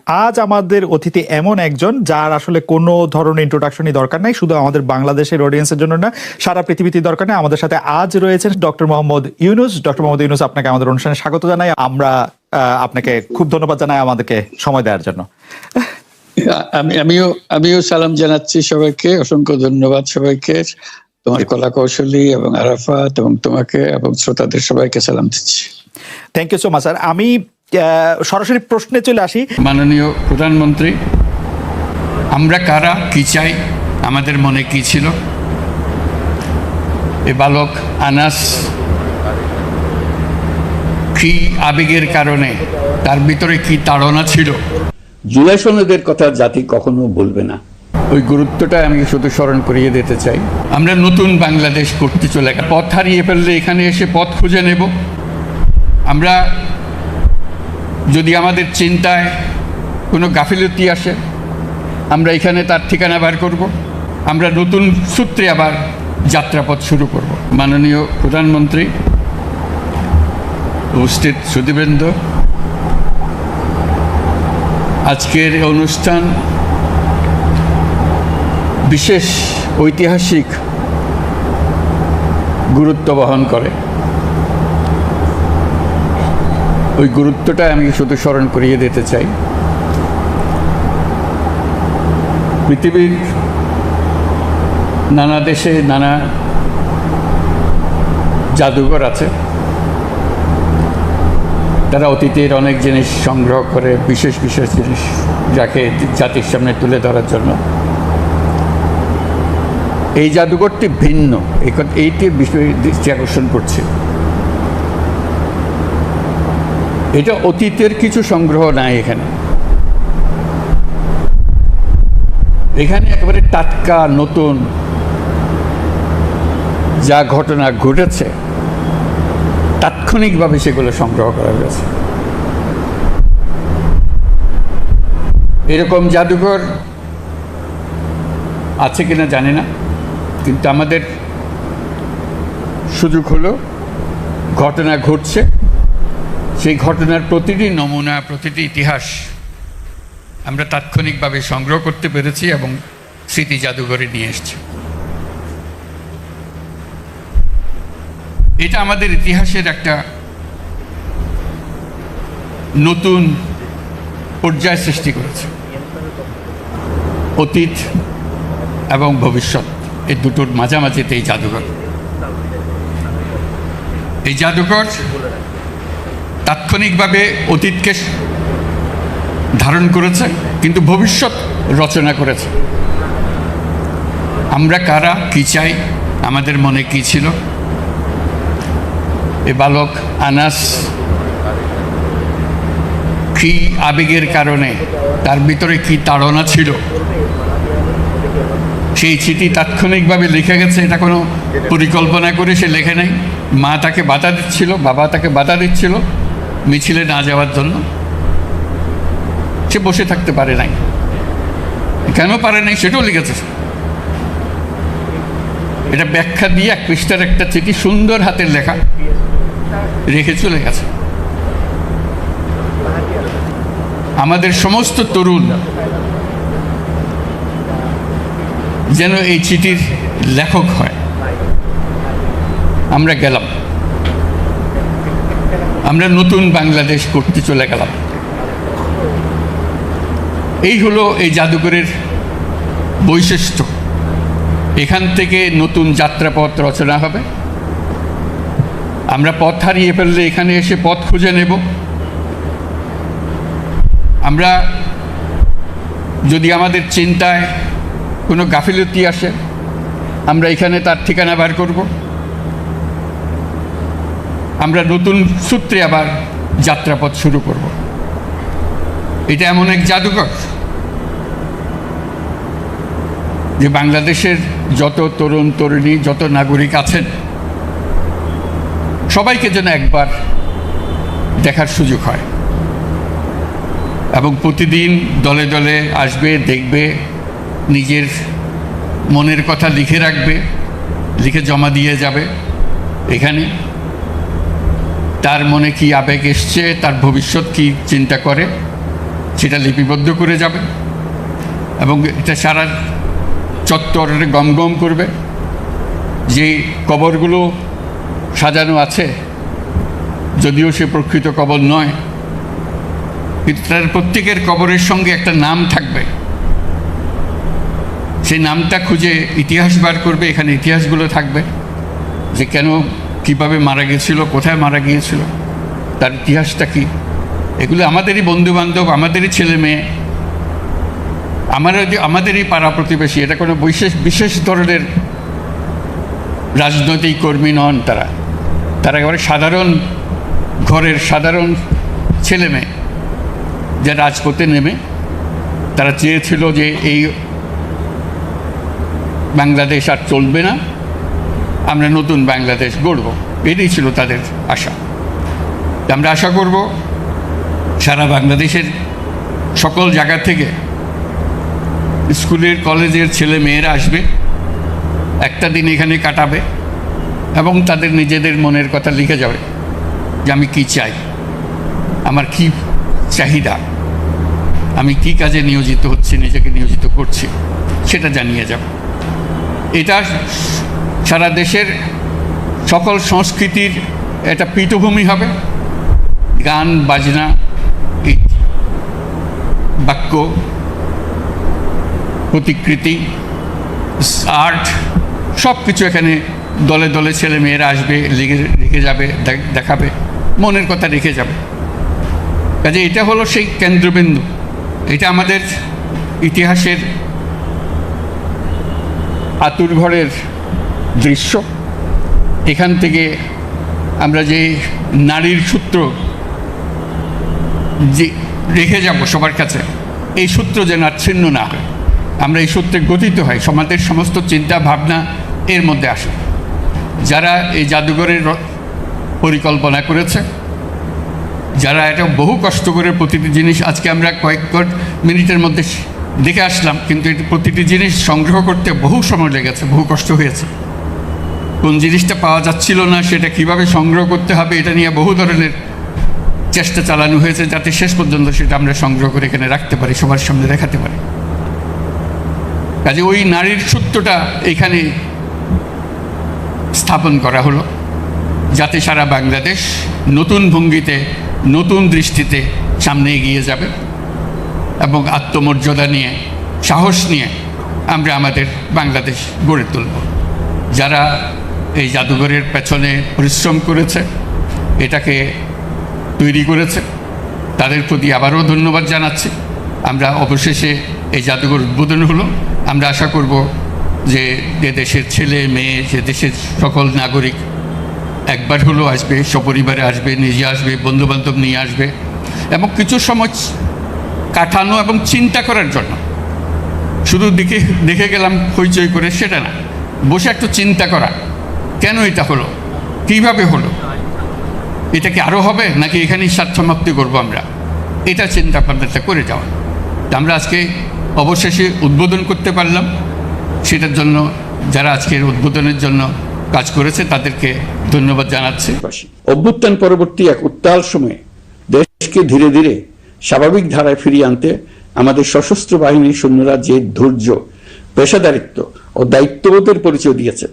আজ আমাদের অতিথি এমন একজন যার আসলে কোনো ধরনের ইন্ট্রোডাকশনই দরকার নাই, শুধু আমাদের বাংলাদেশের অডিয়েন্সের জন্য না, সারা পৃথিবীতে দরকার নেই। আমাদের সাথে আজ রয়েছেন ডক্টর মোহাম্মদ ইউনুস। ডক্টর মোহাম্মদ ইউনুস, আপনাকে আমাদের অনুষ্ঠানে স্বাগত জানাই। আমরা আপনাকে খুব ধন্যবাদ জানাই আমাদেরকে সময় দেওয়ার জন্য। আমিও সালাম জানাচ্ছি সবাইকে, অসংখ্য ধন্যবাদ সবাইকে, তোমার কলা কৌশলী এবং আরাফাত এবং তোমাকে এবং শ্রোতাদের সবাইকে সালাম দিচ্ছি। Thank you so much sir. আমি সরাসরি প্রশ্নে চলে আসি। মাননীয় প্রধানমন্ত্রী, আমরা কারা, কি চাই, আমাদের মনে কি ছিল? এ বালক আনাস কি আবেগের কারণে, তার ভিতরে কি তাড়না ছিল? জুলাই সনদের কথা জাতি কখনো ভুলবে না। ওই গুরুত্বটা আমি শুধু স্মরণ করিয়ে দিতে চাই। আমরা নতুন বাংলাদেশ করতে চলে গেলাম। পথ হারিয়ে ফেললে এখানে এসে পথ খুঁজে নেব। আমরা যদি আমাদের চিন্তায় কোনো গাফিলতি আসে, আমরা এখানে তার ঠিকানা বার করব। আমরা নতুন সূত্রে আবার যাত্রাপথ শুরু করব। মাননীয় প্রধানমন্ত্রী, উপস্থিত সুধীবৃন্দ, আজকের অনুষ্ঠান বিশেষ ঐতিহাসিক গুরুত্ব বহন করে। ওই গুরুত্বটা আমি শুধু স্মরণ করিয়ে দিতে চাই। পৃথিবীর নানা দেশে নানা জাদুঘর আছে, তারা অতীতের অনেক জিনিস সংগ্রহ করে, বিশেষ বিশেষ জিনিস যাকে জাতির সামনে তুলে ধরার জন্য। এই জাদুঘরটি ভিন্ন, এইটি বিষয় দৃষ্টি আকর্ষণ করছে। এটা অতীতের কিছু সংগ্রহ নাই, এখানে একেবারে টাটকা নতুন যা ঘটনা ঘটেছে তাৎক্ষণিকভাবে সেগুলো সংগ্রহ করা হয়েছে। এরকম জাদুঘর আছে কিনা জানি না, কিন্তু আমাদের সুযোগ হলো ঘটনা ঘটছে, সেই ঘটনার প্রতিটি নমুনা, প্রতিটি ইতিহাস আমরা তাৎক্ষণিকভাবে সংগ্রহ করতে পেরেছি এবং স্মৃতি জাদুঘরে নিয়ে এসেছি। এটা আমাদের ইতিহাসের একটা নতুন পর্যায় সৃষ্টি করেছে। অতীত এবং ভবিষ্যৎ এই দুটোর মাঝামাঝিতে এই জাদুঘর। এই জাদুঘর তাৎক্ষণিকভাবে অতীতকে ধারণ করেছে, কিন্তু ভবিষ্যৎ রচনা করেছে। আমরা কারা, কি চাই, আমাদের মনে কি ছিল? এ বালক আনাস কি আবেগের কারণে, তার ভিতরে কি তাড়না ছিল, সেই চিঠি তাৎক্ষণিকভাবে লিখে গেছে। এটা কোনো পরিকল্পনা করে সে লেখে নাই। মা তাকে বাধা দিচ্ছিল, বাবা তাকে বাধা দিচ্ছিল মিছিলে না যাওয়ার জন্য। সে বসে থাকতে পারে নাই। কেন পারে নাই সেটাও লিখেছে। এটা ব্যাখ্যা দিয়ে এক পৃষ্ঠার একটা চিঠি, সুন্দর হাতের লেখা, রেখে চলে গেছে। আমাদের সমস্ত তরুণ যেন এই চিঠির লেখক হয়। আমরা গেলাম, আমরা নতুন বাংলাদেশ করতে চলে গেলাম। এই হলো এই জাদুঘরের বৈশিষ্ট্য। এখান থেকে নতুন যাত্রাপথ রচনা হবে। আমরা পথ হারিয়ে ফেললে এখানে এসে পথ খুঁজে নেব। আমরা যদি আমাদের চিন্তায় কোনো গাফিলতি আসে, আমরা এখানে তার ঠিকানা বার করব। আমরা নতুন সূত্রে আবার যাত্রাপথ শুরু করব। এটা এমন এক জাদুঘর যে বাংলাদেশের যত তরুণ তরুণী, যত নাগরিক আছেন, সবাইকে যেন একবার দেখার সুযোগ হয় এবং প্রতিদিন দলে দলে আসবে, দেখবে, নিজের মনের কথা লিখে রাখবে, লিখে জমা দিয়ে যাবে। এখানে তার মনে কি আবেগ এসছে, তার ভবিষ্যৎ কি চিন্তা করে, সেটা লিপিবদ্ধ করে যাবে এবং এটা সারা চত্বরে গমগম করবে। যে কবরগুলো সাজানো আছে, যদিও সে প্রকৃত কবর নয়, কিন্তু তার প্রত্যেকের কবরের সঙ্গে একটা নাম থাকবে। সেই নামটা খুঁজে ইতিহাস বার করবে, এখানে ইতিহাসগুলো থাকবে যে কেন, কিভাবে মারা গিয়েছিল, কোথায় মারা গিয়েছিল, তার ইতিহাসটা কী। এগুলো আমাদেরই বন্ধুবান্ধব, আমাদেরই ছেলে মেয়ে, আমাদেরই পাড়া প্রতিবেশী। এটা কোনো বিশেষ ধরনের রাজনৈতিক কর্মী নন তারা। তারা একেবারে সাধারণ ঘরের সাধারণ ছেলে মেয়ে, যে রাজপথে নেমে তারা চেয়েছিল যে এই বাংলাদেশ আর চলবে না, আমরা নতুন বাংলাদেশ গড়ব। এটাই ছিল তাদের আশা। আমরা আশা করব সারা বাংলাদেশের সকল জায়গা থেকে স্কুলের কলেজের ছেলে মেয়েরা আসবে, একটা দিন এখানে কাটাবে এবং তাদের নিজেদের মনের কথা লিখে যাবে যে আমি কি চাই, আমার কি চাহিদা, আমি কি কাজে নিয়োজিত হচ্ছি, নিজেকে নিয়োজিত করছি, সেটা জানিয়ে যাবে। এটা সারা দেশের সকল সংস্কৃতির একটা পীঠভূমি হবে। গান বাজনা, বাক্য, প্রতিকৃতি, আর্ট, সব কিছু এখানে দলে দলে ছেলে মেয়েরা আসবে, লিখে যাবে, দেখাবে, মনের কথা রেখে যাবে। কাজে এটা হলো সেই কেন্দ্রবিন্দু। এটা আমাদের ইতিহাসের আতুরঘরের দৃশ্য। এখান থেকে আমরা যে নারীর সূত্র যে রেখে যাব সবার কাছে, এই সূত্র যেন আর ছিন্ন না হয়, আমরা এই সূত্রে গঠিত হয়, সমাজের সমস্ত চিন্তা ভাবনা এর মধ্যে আসে। যারা এই জাদুঘরের পরিকল্পনা করেছে, যারা এটা বহু কষ্ট করে প্রতিটি জিনিস, আজকে আমরা কয়েক মিনিটের মধ্যে দেখে আসলাম, কিন্তু এটা প্রতিটি জিনিস সংগ্রহ করতে বহু সময় লেগেছে, বহু কষ্ট হয়েছে। কোন জিনিসটা পাওয়া যাচ্ছিল না, সেটা কিভাবে সংগ্রহ করতে হবে, এটা নিয়ে বহু ধরনের চেষ্টা চালানো হয়েছে, যাতে শেষ পর্যন্ত সেটা আমরা সংগ্রহ করে এখানে রাখতে পারি, সবার সামনে দেখাতে পারি। কাজে ওই নারীর সূত্রটা এখানে স্থাপন করা হলো, যাতে সারা বাংলাদেশ নতুন ভঙ্গিতে, নতুন দৃষ্টিতে সামনে এগিয়ে যাবে এবং আত্মমর্যাদা নিয়ে, সাহস নিয়ে আমরা আমাদের বাংলাদেশ গড়ে তুলব। যারা এই জাদুঘরের পেছনে পরিশ্রম করেছে, এটাকে তৈরি করেছে, তাদের প্রতি আবারও ধন্যবাদ জানাচ্ছি। আমরা অবশেষে এই জাদুঘর উদ্বোধন হলো। আমরা আশা করব যে দেশের ছেলে মেয়ে, যে দেশের সকল নাগরিক একবার হলেও আসবে, সপরিবারে আসবে, নিজে আসবে, বন্ধুবান্ধব নিয়ে আসবে এবং কিছু সময় কাটানো এবং চিন্তা করার জন্য। শুধু দেখে গেলাম হইচই করে সেটা না, বসে একটু চিন্তা করা, কেন এটা হলো, কীভাবে হলো, এটা কি আরও হবে নাকি এখানেই সমাপ্তি করবো আমরা, এটা চিন্তা ভাবনাটা করে যাওয়া। আমরা আজকে অবশেষে উদ্বোধন করতে পারলাম। সেটার জন্য যারা আজকের উদ্বোধনের জন্য কাজ করেছে তাদেরকে ধন্যবাদ জানাচ্ছি। অভ্যুত্থান পরবর্তী এক উত্তাল সময়ে দেশকে ধীরে ধীরে স্বাভাবিক ধারায় ফিরিয়ে আনতে আমাদের সশস্ত্র বাহিনীর সৈন্যরা যে ধৈর্য, পেশাদারিত্ব ও দায়িত্ববোধের পরিচয় দিয়েছে,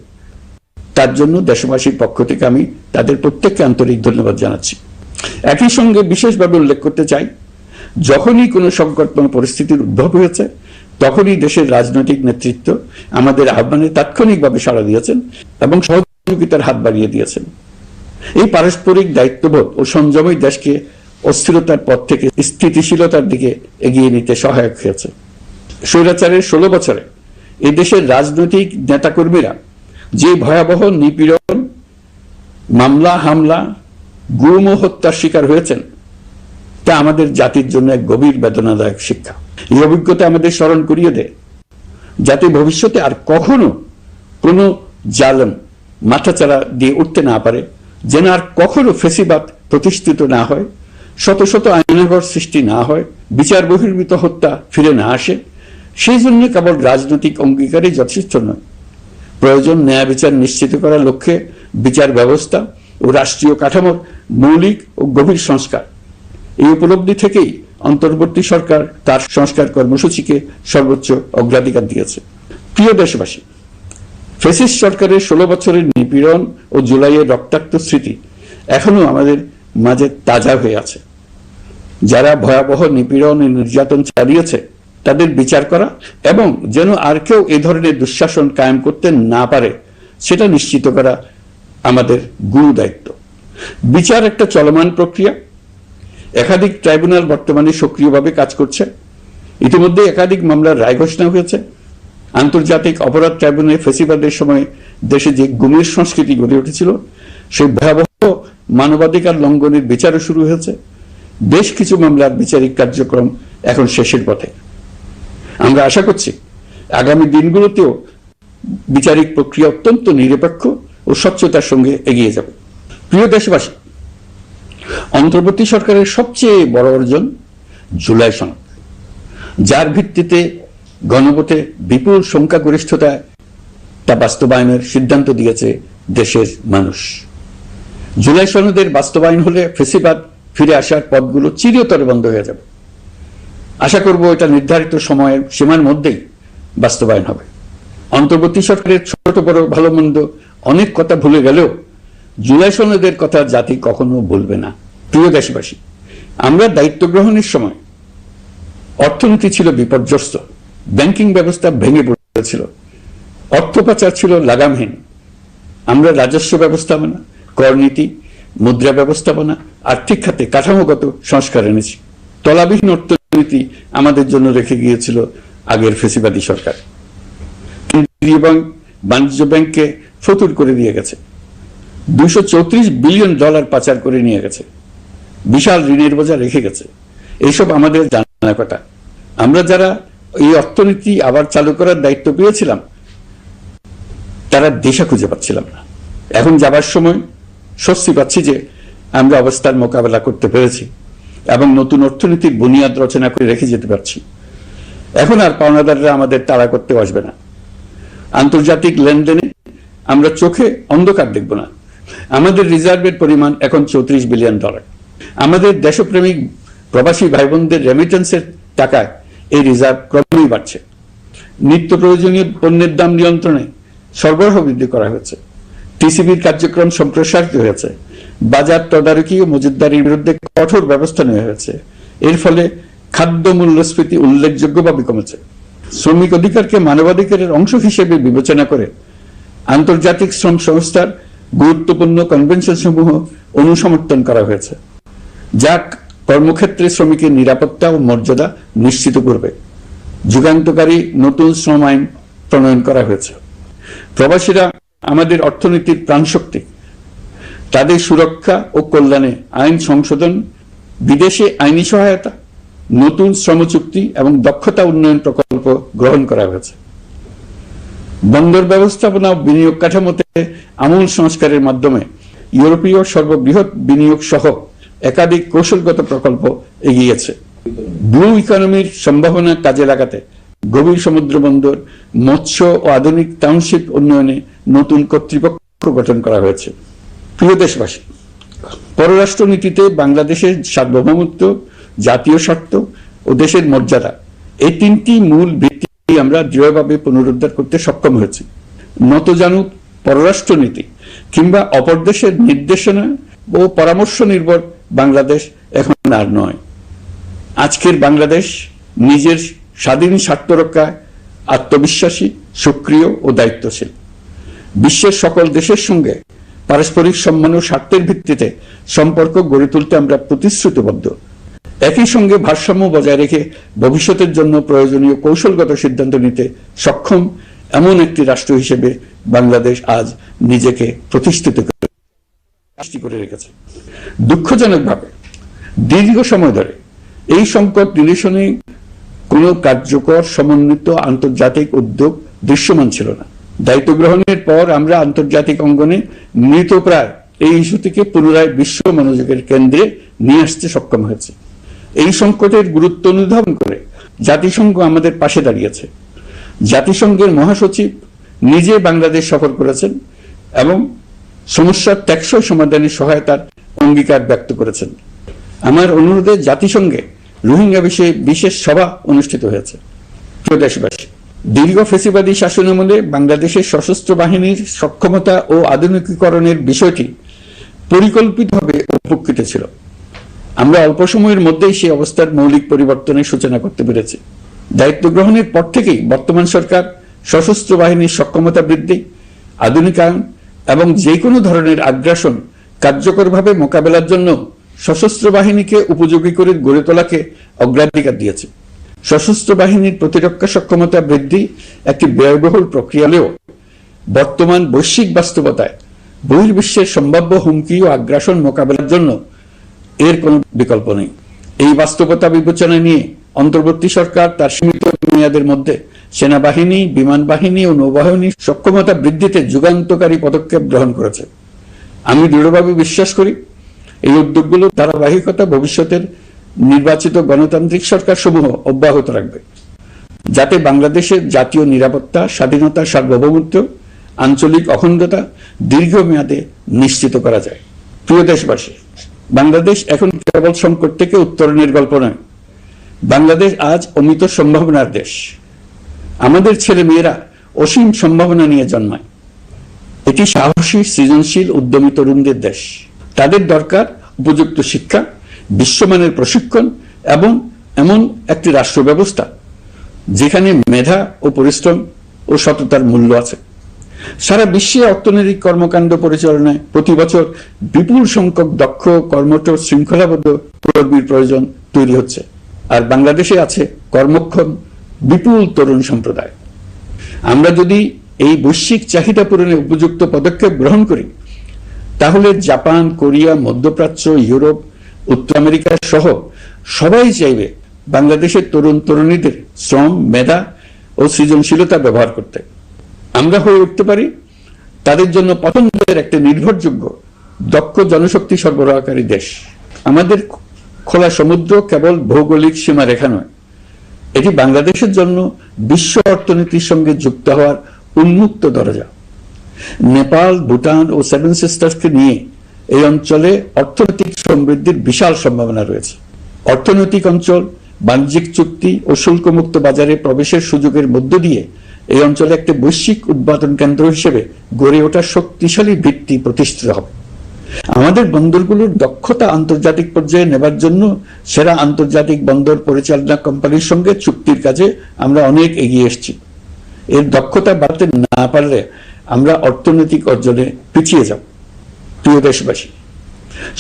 তার জন্য দেশবাসীর পক্ষ থেকে আমি তাদের প্রত্যেককে আন্তরিক ধন্যবাদ জানাচ্ছি। একই সঙ্গে বিশেষভাবে উল্লেখ করতে চাই, যখনই কোনো সংকটময় পরিস্থিতির উদ্ভব হয়েছে, তখনই দেশের রাজনৈতিক নেতৃত্ব আমাদের আহ্বানে তাৎক্ষণিকভাবে সাড়া দিয়েছেন এবং সহযোগিতার হাত বাড়িয়ে দিয়েছেন। এই পারস্পরিক দায়িত্ববোধ ও সংযমই দেশকে অস্থিরতার পথ থেকে স্থিতিশীলতার দিকে এগিয়ে নিতে সহায়ক হয়েছে। স্বৈরাচারের 16 বছরে এই দেশের রাজনৈতিক নেতাকর্মীরা যে ভয়াবহ নিপীড়ন, মামলা হামলা, গুম ও হত্যার শিকার হয়েছেন, তা আমাদের জাতির জন্য এক গভীর বেদনাদায়ক শিক্ষা। এই অভিজ্ঞতা আমাদের স্মরণ করিয়ে দেয়, যাতে ভবিষ্যতে আর কখনো কোনো জালেম মাথাচাড়া দিয়ে উঠতে না পারে, যেন আর কখনো ফেসিবাদ প্রতিষ্ঠিত না হয়, শত শত আইনাঘর সৃষ্টি না হয়, বিচার বহির্ভূত হত্যা ফিরে না আসে। সেই জন্য কেবল রাজনৈতিক অঙ্গীকারই যথেষ্ট নয়, প্রয়োজন ন্যায় বিচার নিশ্চিত করার লক্ষ্যে বিচার ব্যবস্থা ও রাষ্ট্রীয় কাঠামোর মৌলিক ও গভীর সংস্কার। এই উপলব্ধি থেকেই অন্তর্বর্তী সরকার তার সংস্কার কর্মসূচিকে সর্বোচ্চ অগ্রাধিকার দিয়েছে। প্রিয় দেশবাসী, ফ্যাসিস্ট সরকারের 16 বছরের নিপীড়ন ও জুলাইয়ের রক্তাক্ত স্মৃতি এখনো আমাদের মাঝে তাজা হয়ে আছে। যারা ভয়াবহ নিপীড়ন ও নির্যাতন চালিয়েছে তাদের বিচার করা এবং যেন আর কেউ এ ধরনের দুঃশাসন কায়েম করতে না পারে সেটা নিশ্চিত করা আমাদের গুরু দায়িত্ব। বিচার একটা চলমান প্রক্রিয়া। একাধিক ট্রাইব্যুনাল বর্তমানে সক্রিয়ভাবে কাজ করছে। ইতিমধ্যে একাধিক মামলার রায় ঘোষণা হয়েছে। আন্তর্জাতিক অপরাধ ট্রাইব্যুনালে ফ্যাসিবাদের সময় দেশে যে গুমের সংস্কৃতি গড়ে উঠেছিল সেই ভয়াবহ মানবাধিকার লঙ্ঘনের বিচারও শুরু হয়েছে। বেশ কিছু মামলার বিচারিক কার্যক্রম এখন শেষের পথে। আমরা আশা করছি আগামী দিনগুলোতেও বিচারিক প্রক্রিয়া অত্যন্ত নিরপেক্ষ ও স্বচ্ছতার সঙ্গে এগিয়ে যাবে। প্রিয় দেশবাসী, অন্তর্বর্তী সরকারের সবচেয়ে বড় অর্জন জুলাই সনদ, যার ভিত্তিতে গণভোটে বিপুল সংখ্যাগরিষ্ঠতায় তা বাস্তবায়নের সিদ্ধান্ত দিয়েছে দেশের মানুষ। জুলাই সনদের বাস্তবায়ন হলে ফ্যাসিবাদ ফিরে আসার পথগুলো চিরতরে বন্ধ হয়ে যাবে। আশা করব এটা নির্ধারিত সময়ের সীমার মধ্যেই বাস্তবায়ন হবে। অন্তর্বর্তী সরকারের ছোট বড় ভালো মন্দ অনেক কথা ভুলে গেলেও জুলাই সনদের কথা জাতি কখনো ভুলবে না। প্রিয় দেশবাসী, আমরা দায়িত্ব গ্রহণের সময় অর্থনীতি ছিল বিপর্যস্ত, ব্যাংকিং ব্যবস্থা ভেঙে পড়েছিল, অর্থ পাচার ছিল লাগামহীন। আমরা রাজস্ব ব্যবস্থাপনা, করনীতি, মুদ্রা ব্যবস্থাপনা, আর্থিক খাতে কাঠামোগত সংস্কার এনেছি। তলাবিহীন অর্থনীতি আমাদের জন্য রেখে গিয়েছিল আগের ফ্যাসিবাদী সরকার। কেন্দ্রীয় ব্যাংক বাণিজ্য ব্যাংককে ফতুর করে দিয়ে গেছে, $234 বিলিয়ন পাচার করে নিয়ে গেছে, বিশাল ঋণের বোঝা রেখে গেছে। এইসব আমাদের জানা কথা। আমরা যারা এই অর্থনীতি আবার চালু করার দায়িত্ব পেয়েছিলাম তারা দিশা খুঁজে পাচ্ছিলাম না। এখন যাবার সময় স্বস্তি পাচ্ছি যে আমরা অবস্থার মোকাবেলা করতে পেরেছি এবং নতুন অর্থনীতির বুনিয়াদ রচনা করে রেখে যেতে পারছি। এখন আর পাওনাদাররা আমাদের তাড়া করতে আসবে না। আন্তর্জাতিক লেনদেনে আমরা চোখে অন্ধকার দেখব না। আমাদের রিজার্ভের পরিমাণ এখন $34 বিলিয়ন। আমাদের দেশপ্রেমিক প্রবাসী ভাই বোনদের রেমিটেন্সের টাকায় এই রিজার্ভ ক্রমেই বাড়ছে। নিত্য প্রয়োজনীয় পণ্যের দাম নিয়ন্ত্রণে সরবরাহ বৃদ্ধি করা হয়েছে। টিসিবির কার্যক্রম সম্প্রসারিত হয়েছে। বাজার তদারকি ও মজুতদারির বিরুদ্ধে কঠোর ব্যবস্থা নেওয়া হয়েছে। এর ফলে খাদ্য মূল্যস্ফীতি উল্লেখযোগ্যভাবে কমেছে। শ্রমিক অধিকারকে মানবাধিকারের অংশ হিসেবে বিবেচনা করে আন্তর্জাতিক শ্রম সংস্থার গুরুত্বপূর্ণ কনভেনশন সমূহ অনুসমর্থন করা হয়েছে, যা কর্মক্ষেত্রে শ্রমিকের নিরাপত্তা ও মর্যাদা নিশ্চিত করবে। যুগান্তকারী নতুন শ্রম আইন প্রণয়ন করা হয়েছে। প্রবাসীরা আমাদের অর্থনীতির প্রাণশক্তি। তাদের সুরক্ষা ও কল্যাণে আইন সংশোধন, বিদেশে আইনি সহায়তা, নতুন শ্রম চুক্তি এবং দক্ষতা উন্নয়ন প্রকল্প গ্রহণ করা হয়েছে। বন্দর ব্যবস্থাপনা ও বিনিয়োগ কাঠামোতে আমূল সংস্কারের মাধ্যমে ইউরোপীয় সর্ববৃহৎ বিনিয়োগ সহ একাধিক কৌশলগত প্রকল্প এগিয়েছে। ব্লু ইকোনমির সম্ভাবনা কাজে লাগাতে গভীর সমুদ্র বন্দর, মৎস্য ও আধুনিক টাউনশিপ উন্নয়নে নতুন কর্তৃপক্ষ গঠন করা হয়েছে। প্রিয় দেশবাসী, পররাষ্ট্র নীতিতে বাংলাদেশের সার্বভৌমত্ব, জাতীয় স্বার্থ ও দেশের মর্যাদা, এই তিনটি মূল ভিত্তি আমরা দৃঢ়ভাবে পুনরুদ্ধার করতে সক্ষম হয়েছি। নতজানু পররাষ্ট্র নীতি কিংবা অপর দেশের নির্দেশনা ও পরামর্শ নির্ভর বাংলাদেশ এখন আর নয়। আজকের বাংলাদেশ নিজের স্বাধীন স্বার্থ রক্ষায় আত্মবিশ্বাসী, সক্রিয় ও দায়িত্বশীল। বিশ্বের সকল দেশের সঙ্গে পারস্পরিক সম্মান ও স্বার্থের ভিত্তিতে সম্পর্ক গড়ে তুলতে আমরা প্রতিশ্রুতিবদ্ধ। একই সঙ্গে ভারসাম্য বজায় রেখে ভবিষ্যতের জন্য প্রয়োজনীয় কৌশলগত সিদ্ধান্ত নিতে সক্ষম এমন একটি রাষ্ট্র হিসেবে বাংলাদেশ আজ নিজেকে প্রতিষ্ঠিত করে রেখেছে। দুঃখজনকভাবে দীর্ঘ সময় ধরে এই সংকট নিরসনে কোনো কার্যকর সমন্বিত আন্তর্জাতিক উদ্যোগ দৃশ্যমান ছিল না। দায়িত্ব গ্রহণের পর আমরা আন্তর্জাতিক অঙ্গনে মৃতপ্রায় এই ইস্যুটিকে পুনরায় বিশ্ব মনোযোগের কেন্দ্রে নিয়ে আসতে সক্ষম হয়েছে। এই সংকটের গুরুত্ব অনুধাবন করে জাতিসংঘ আমাদের পাশে দাঁড়িয়েছে। জাতিসংঘের মহাসচিব নিজে বাংলাদেশ সফর করেছেন এবং সমস্যার টেকসই সমাধানে সহায়তার অঙ্গীকার ব্যক্ত করেছেন। আমার অনুরোধে জাতিসংঘে রোহিঙ্গা বিষয়ে বিশেষ সভা অনুষ্ঠিত হয়েছে। প্রিয় দেশবাসী, দীর্ঘ ফ্যাসিবাদী শাসনামলে বাংলাদেশের সশস্ত্র বাহিনীর সক্ষমতা ও আধুনিকীকরণের বিষয়টি পরিকল্পিতভাবে উপেক্ষিত ছিল। আমরা অল্প সময়ের মধ্যেই সেই অবস্থার মৌলিক পরিবর্তনের সূচনা করতে পেরেছি। দায়িত্ব গ্রহণের পর থেকেই বর্তমান সরকার সশস্ত্র বাহিনীর সক্ষমতা বৃদ্ধি, আধুনিকায়ন এবং যে কোনো ধরনের আগ্রাসন কার্যকরভাবে মোকাবেলার জন্য সশস্ত্র বাহিনীকে উপযোগী করে গড়ে তোলাকে অগ্রাধিকার দিয়েছে। সশস্ত্র বাহিনীর প্রতিরক্ষা সক্ষমতা বৃদ্ধি একটি ব্যয়বহুল প্রক্রিয়া হলেও বর্তমান বৈশ্বিক বাস্তবতায় বহির্বিশ্বের সম্ভাব্য হুমকি ও আগ্রাসন মোকাবেলার জন্য এর কোনো বিকল্প নেই। এই বাস্তবতা বিবেচনা নিয়ে অন্তর্বর্তী সরকার তার সীমিত মেয়াদের মধ্যে সেনাবাহিনী, বিমান বাহিনী ও নৌবাহিনীর সক্ষমতা বৃদ্ধিতে যুগান্তকারী পদক্ষেপ গ্রহণ করেছে। আমি দৃঢ়ভাবে বিশ্বাস করি এই উদ্যোগগুলোর ধারাবাহিকতা ভবিষ্যতের নির্বাচিত গণতান্ত্রিক সরকার সমূহ অব্যাহত রাখবে, যাতে বাংলাদেশের জাতীয় নিরাপত্তা, স্বাধীনতা, সার্বভৌমত্ব, আঞ্চলিক অখণ্ডতা দীর্ঘমেয়াদে নিশ্চিত করা যায়। প্রিয় দেশবাসী, বাংলাদেশ এখন কেবল সংকট থেকে উত্তরণের গল্প নয়, বাংলাদেশ আজ অমিত সম্ভাবনার দেশ। আমাদের ছেলে মেয়েরা অসীম সম্ভাবনা নিয়ে জন্মায়। এটি সাহসী, সৃজনশীল, উদ্যমী তরুণদের দেশ। তাদের দরকার উপযুক্ত শিক্ষা, বিশ্বমানের প্রশিক্ষণ এবং এমন একটি রাষ্ট্র ব্যবস্থা যেখানে মেধা ও পরিশ্রম ও সততার মূল্য আছে। সারা বিশ্বে অর্থনৈতিক কর্মকাণ্ড পরিচালনায় প্রতি বছর বিপুল সংখ্যক দক্ষ, কর্মঠ, শৃঙ্খলাবদ্ধ কর্মীর প্রয়োজন তৈরি হচ্ছে, আর বাংলাদেশে আছে কর্মক্ষম বিপুল তরুণ সম্প্রদায়। আমরা যদি এই বৈশ্বিক চাহিদা পূরণে উপযুক্ত পদক্ষেপ গ্রহণ করি, তাহলে জাপান, কোরিয়া, মধ্যপ্রাচ্য, ইউরোপ, উত্তর আমেরিকা সহ সবাই চাইবে বাংলাদেশের তরুণ তরুণীদের শ্রম, মেধা ও সৃজনশীলতা ব্যবহার করতে। আমরা হয়ে উঠতে পারি তাদের জন্য পছন্দের একটি নির্ভরযোগ্য, দক্ষ জনশক্তি সরবরাহকারী দেশ। আমাদের খোলা সমুদ্র কেবল ভৌগোলিক সীমারেখা নয়, এটি বাংলাদেশের জন্য বিশ্ব অর্থনীতির সঙ্গে যুক্ত হওয়ার উন্মুক্ত দরজা। নেপাল, ভুটান ও সেভেন সিস্টার্সকে নিয়ে এই অঞ্চলে অর্থনৈতিক সমৃদ্ধির বিশাল সম্ভাবনা রয়েছে। অর্থনৈতিক অঞ্চল, বাণিজ্যিক চুক্তি ও শুল্কমুক্ত বাজারে প্রবেশের সুযোগের মধ্য দিয়ে এই অঞ্চলে একটি বৈশ্বিক উৎপাদন কেন্দ্র হিসেবে গড়ে ওঠা শক্তিশালী ভিত্তি প্রতিষ্ঠিত হবে। আমাদের বন্দরগুলোর দক্ষতা আন্তর্জাতিক পর্যায়ে নেবার জন্য সেরা আন্তর্জাতিক বন্দর পরিচালনা কোম্পানির সঙ্গে চুক্তির কাজে আমরা অনেক এগিয়ে এসেছি। এর দক্ষতা বাড়তে না পারলে আমরা অর্থনৈতিক অর্জনে পিছিয়ে যাব। প্রিয় দেশবাসী,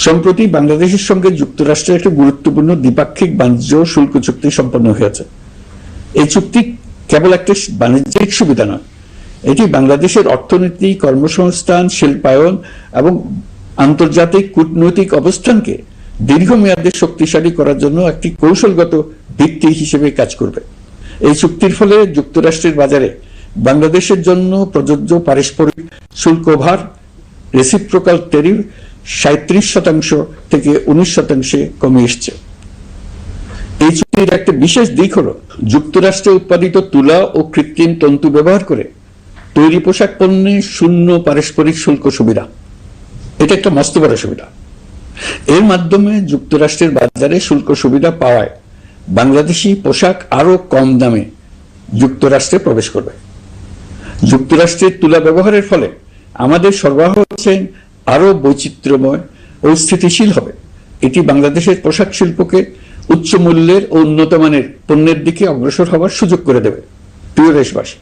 সম্প্রতি বাংলাদেশের সঙ্গে যুক্তরাষ্ট্রের একটি গুরুত্বপূর্ণ দ্বিপাক্ষিক বাণিজ্য শুল্ক চুক্তি সম্পন্ন হয়েছে। এই চুক্তি কেবল একটি বাণিজ্যিক সুবিধা নয়, এটি বাংলাদেশের অর্থনীতি, কর্মসংস্থান, শিল্পায়ন এবং আন্তর্জাতিক কূটনৈতিক অবস্থানকে দীর্ঘমেয়াদে শক্তিশালী করার জন্য একটি কৌশলগত ভিত্তি হিসেবে কাজ করবে। এই চুক্তির ফলে যুক্তরাষ্ট্রের বাজারে বাংলাদেশের জন্য প্রযোজ্য পারস্পরিক শুল্ক ভার, রেসিপ্রোকাল ট্যারিফ 37% থেকে 19% কমে এসছে। এই চুক্তির একটা বিশেষ দিক হল যুক্তরাষ্ট্রে উৎপাদিত তুলা ও কৃত্রিম তন্তু ব্যবহার করে তৈরি পোশাক পণ্যে শূন্য পারস্পরিক শুল্ক সুবিধা। এটা একটা মস্ত বড় সুবিধা। এর মাধ্যমে যুক্তরাষ্ট্রের বাজারে শুল্ক সুবিধা পাওয়ায় বাংলাদেশি পোশাক আরো কম দামে যুক্তরাষ্ট্রে প্রবেশ করবে। যুক্তরাষ্ট্রের তুলা ব্যবহারের ফলে আমাদের সরবরাহ হচ্ছে আরো বৈচিত্র্যময় ও স্থিতিশীল হবে। এটি বাংলাদেশের পোশাক শিল্পকে উচ্চ মূল্যের ও উন্নত মানের পণ্যের দিকে অগ্রসর হওয়ার সুযোগ করে দেবে। প্রিয় দেশবাসী,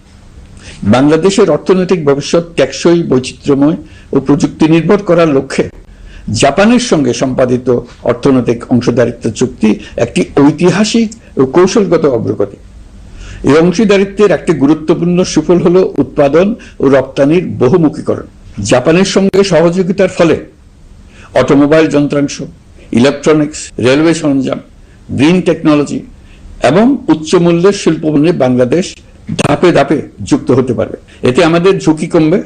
বাংলাদেশের অর্থনৈতিক ভবিষ্যৎ টেকসই, বৈচিত্র্যময় ও প্রযুক্তি নির্ভর করার লক্ষ্যে জাপানের সঙ্গে সম্পাদিত অর্থনৈতিক অংশীদারিত্ব চুক্তি একটি ঐতিহাসিক ও কৌশলগত অগ্রগতি। এই অংশীদারিত্বের একটি গুরুত্বপূর্ণ সুফল হল উৎপাদন ও রপ্তানির বহুমুখীকরণ। জাপানের সঙ্গে সহযোগিতার ফলে অটোমোবাইল যন্ত্রাংশ, ইলেকট্রনিক্স, রেলওয়ে সরঞ্জাম, গ্রিন টেকনোলজি এবং উচ্চ মূল্যের শিল্পপণ্যে বাংলাদেশ ধাপে ধাপে যুক্ত হতে পারবে। এতে আমাদের ঝুঁকি কমবে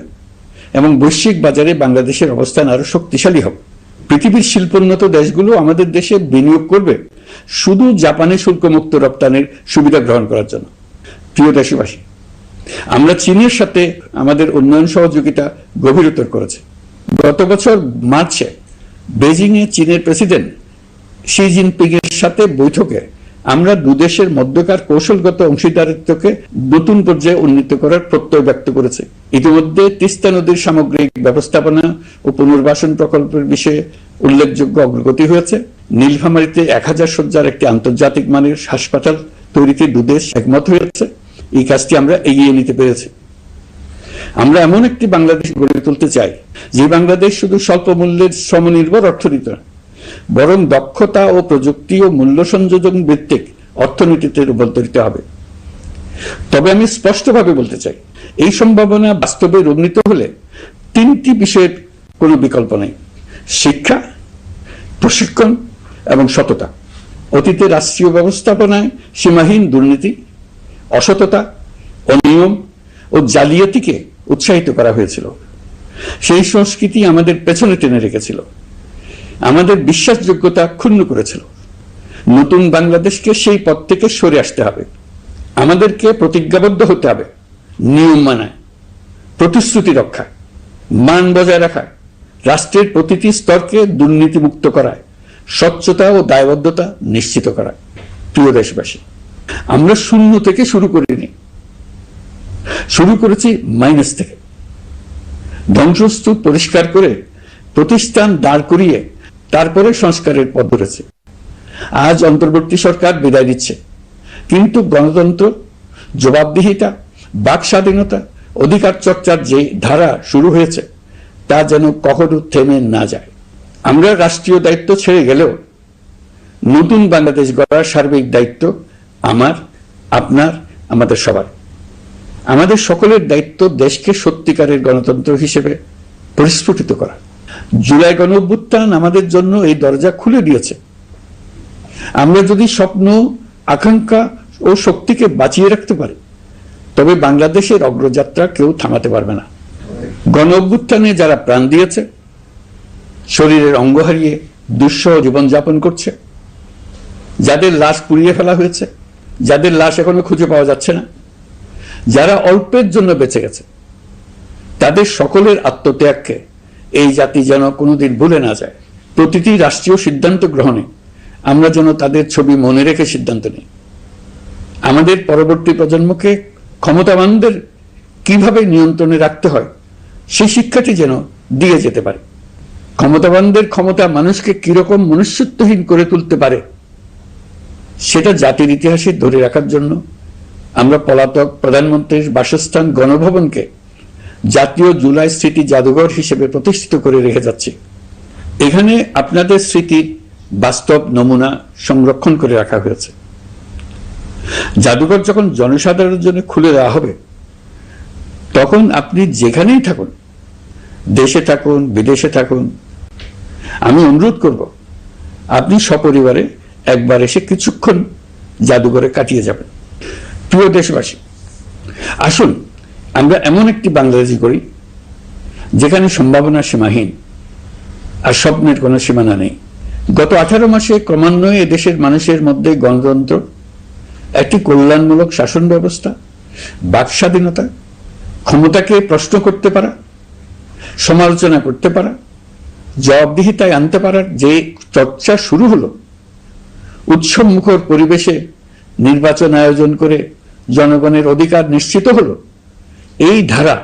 এবং বৈশ্বিক বাজারে বাংলাদেশের অবস্থান আরো শক্তিশালী হবে। পৃথিবীর শিল্পোন্নত দেশগুলো আমাদের দেশে বিনিয়োগ করবে শুধু জাপানে শুল্কমুক্ত রপ্তানির সুবিধা গ্রহণ করার জন্য। প্রিয় দেশবাসী, আমরা চীনের সাথে আমাদের উন্নয়ন সহযোগিতা গভীরতর করেছি। গত বছর মার্চে বেজিং এ চীনের প্রেসিডেন্ট শি জিনপিং এর সাথে বৈঠকে আমরা দুদেশের মধ্যকার কৌশলগত অংশীদারিত্বকে নতুন পর্যায়ে উন্নীত করার প্রত্যয় ব্যক্ত করেছে। ইতিমধ্যে তিস্তা নদীর সামগ্রিক ব্যবস্থাপনা ও পুনর্বাসন প্রকল্পের বিষয়ে উল্লেখযোগ্য অগ্রগতি হয়েছে। নীলফামারীতে 1000 শয্যার একটি আন্তর্জাতিক মানের হাসপাতাল তৈরিতে দুদেশ একমত হয়েছে। এই কাজটি আমরা এগিয়ে নিতে পেরেছি। আমরা এমন একটি বাংলাদেশ গড়ে তুলতে চাই যে বাংলাদেশ শুধু স্বল্প মূল্যের শ্রমনির্ভর অর্থনীতি নয়, বরং দক্ষতা ও প্রযুক্তি ও মূল্য সংযোজন ভিত্তিক অর্থনীতিতে রূপান্তরিত হবে। তবে আমি স্পষ্টভাবে বলতে চাই, এই সম্ভাবনা বাস্তবে রূপান্তরিত হলে 3টি বিষয়ের কোনো বিকল্প নেই: শিক্ষা, প্রশিক্ষণ এবং সততা। অতীতে রাষ্ট্রীয় ব্যবস্থাপনায় সীমাহীন দুর্নীতি, অসততা, অনিয়ম ও জালিয়াতিকে উৎসাহিত করা হয়েছিল। সেই সংস্কৃতি আমাদের পেছনে টেনে রেখেছিল, আমাদের বিশ্বাসযোগ্যতা ক্ষুণ্ণ করেছিল। নতুন বাংলাদেশকে সেই পথ থেকে সরে আসতে হবে। আমাদেরকে প্রতিজ্ঞাবদ্ধ হতে হবে নিয়ম মানায়, প্রতিশ্রুতি রক্ষায়, মান বজায় রাখায়, রাষ্ট্রের প্রতিটি স্তরকে দুর্নীতিমুক্ত করায়, স্বচ্ছতা ও দায়বদ্ধতা নিশ্চিত করায়। প্রিয় দেশবাসী, আমরা শূন্য থেকে শুরু করিনি, শুরু করেছি মাইনাস থেকে। ধ্বংসস্তূপ পরিষ্কার করে প্রতিষ্ঠান দাঁড় করিয়ে তারপরে সংস্কারের পথ ধরেছে। আজ অন্তর্বর্তী সরকার বিদায় দিচ্ছে, কিন্তু গণতন্ত্র, জবাবদিহিতা, বাক স্বাধীনতা, অধিকার চর্চার যে ধারা শুরু হয়েছে তা যেন কখনো থেমে না যায়। আমরা রাষ্ট্রীয় দায়িত্ব ছেড়ে গেলেও নতুন বাংলাদেশ গড়ার সার্বিক দায়িত্ব আমার, আপনার, আমাদের সবার। আমাদের সকলের দায়িত্ব দেশকে সত্যিকারের গণতন্ত্র হিসেবে পরিস্ফুটিত করা। জুলাই গণঅভ্যুত্থান আমাদের জন্য এই দরজা খুলে দিয়েছে। আমরা যদি স্বপ্ন, আকাঙ্ক্ষা ও শক্তিকে বাঁচিয়ে রাখতে পারি, তবে বাংলাদেশের অগ্রযাত্রা কেউ থামাতে পারবে না। গণঅভ্যুত্থানে যারা প্রাণ দিয়েছে, শরীরের অঙ্গ হারিয়ে দুঃসহ জীবনযাপন করছে, যাদের লাশ পুড়িয়ে ফেলা হয়েছে, যাদের লাশ এখনো খুঁজে পাওয়া যাচ্ছে না, যারা অল্পের জন্য বেঁচে গেছে, তাদের সকলের আত্মত্যাগকে এই জাতি যেন কোনোদিন ভুলে না যায়। প্রতিটি রাষ্ট্রীয় সিদ্ধান্ত গ্রহণে আমরা যেন তাদের ছবি মনে রেখে সিদ্ধান্ত নিই। আমাদের পরবর্তী প্রজন্মকে ক্ষমতাবানদের কিভাবে নিয়ন্ত্রণে রাখতে হয় সেই শিক্ষাটি যেন দিয়ে যেতে পারে। ক্ষমতাবানদের ক্ষমতা মানুষকে কিরকম মনুষ্যত্বহীন করে তুলতে পারে সেটা জাতির ইতিহাসে ধরে রাখার জন্য আমরা পলাতক প্রধানমন্ত্রীর বাসস্থান গণভবনকে জাতীয় জুলাই স্মৃতি জাদুঘর হিসেবে প্রতিষ্ঠিত করে রেখে যাচ্ছি। এখানে আপনাদের স্মৃতির বাস্তব নমুনা সংরক্ষণ করে রাখা হয়েছে। জাদুঘর যখন জনসাধারণের জন্য খুলে দেওয়া হবে, তখন আপনি যেখানেই থাকুন, দেশে থাকুন, বিদেশে থাকুন, আমি অনুরোধ করব আপনি সপরিবারে একবার এসে কিছুক্ষণ জাদুঘরে কাটিয়ে যাবেন। প্রিয় দেশবাসী, আসুন আমরা এমন একটি বাংলাদেশ করি যেখানে সম্ভাবনা সীমাহীন আর স্বপ্নের কোনো সীমানা নেই। গত 18 মাসে ক্রমান্বয়ে দেশের মানুষের মধ্যে গণতন্ত্র, একটি কল্যাণমূলক শাসন ব্যবস্থা, বাক স্বাধীনতা, ক্ষমতাকে প্রশ্ন করতে পারা, সমালোচনা করতে পারা, জবাবদিহিতায় আনতে পারার যে চর্চা শুরু হলো, উৎসবমুখর পরিবেশে নির্বাচন আয়োজন করে জনগণের অধিকার নিশ্চিত হলো, এই ধারা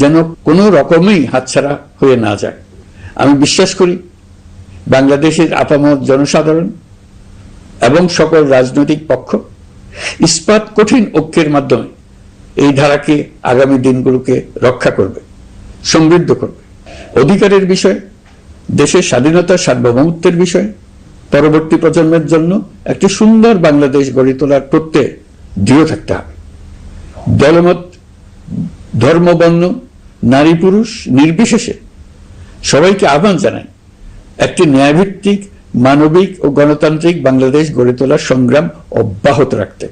যেন কোনো রকমেই হাতছাড়া হয়ে না যায়। আমি বিশ্বাস করি বাংলাদেশের আপামর জনসাধারণ এবং সকল রাজনৈতিক পক্ষ ইস্পাত কঠিন ঐক্যের মাধ্যমে এই ধারাকে আগামী দিনগুলোকে রক্ষা করবে, সমৃদ্ধ করবে। অধিকারের বিষয়, দেশের স্বাধীনতা, সার্বভৌমত্বের বিষয়, পরবর্তী প্রজন্মের জন্য একটি সুন্দর বাংলাদেশ গড়ে তোলার প্রত্যয়ে দৃঢ় থাকতে হবে। দলমত, ধর্ম, বর্ণ, নারী পুরুষ নির্বিশেষে সবাইকে আহ্বান জানাই একটি ন্যায়ভিত্তিক, মানবিক ও গণতান্ত্রিক বাংলাদেশ গড়ে তোলার সংগ্রাম অব্যাহত রাখতে।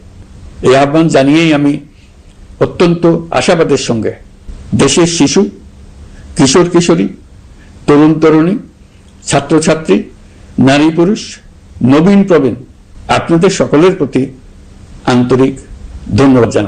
এই আহ্বান জানিয়েই আমি অত্যন্ত আশাবাদের সঙ্গে দেশের শিশু, কিশোর কিশোরী, তরুণ তরুণী, ছাত্রছাত্রী, নারী পুরুষ, নবীন প্রবীণ আপনাদের সকলের প্রতি আন্তরিক ধন্যবাদ জানাই।